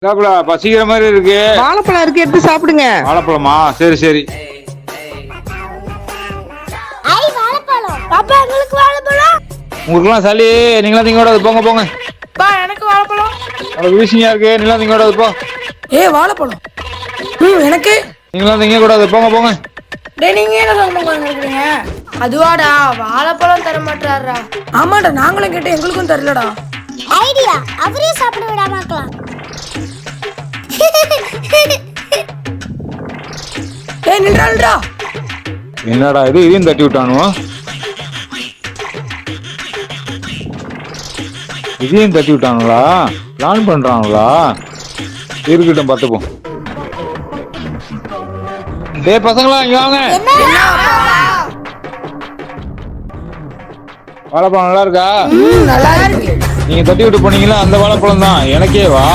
பசிக்கிற மாதிரி இருக்கு. வாழைப்பழம் இருக்கு, எடுத்து சாப்பிடுங்க. வாழைப்பழமா? சரி சரி. உங்களுக்குலாம் சளி, நீங்களா திங்க கூடாது, போங்க போங்க. எனக்கு வாழைப்பழம். வீசிங்கா இருக்கு, நீங்களா திங்க கூடாது, போ. வாழைப்பழம் எனக்கு. நீங்களா திங்க கூடாது, போங்க போங்க. நீங்க என்ன சொல்லுங்க? அதுவாடா, வாழைப்பழம் தர மாட்டாரா? ஆமாடா, நாங்களும் கேட்டு எங்களுக்கும் தரலடா. ஐடியா, அவரே சாப்பிட விடாமக்கலாம். நில்றா. என்னடா இது, இதையும் தட்டி விட்டானுவோ. இதையும் தட்டி விட்டானுங்களா? பிளான் பண்றாங்களா? இருக்கட்டும், பார்த்துப்போம். டேய் பசங்களா, இங்க வாங்க. வாழைப்பழம் நல்லா இருக்கா? நல்லா இருக்கு. நீங்க தட்டி விட்டு போனீங்களா, அந்த வாழைப்பழம் தான். எனக்கே வா.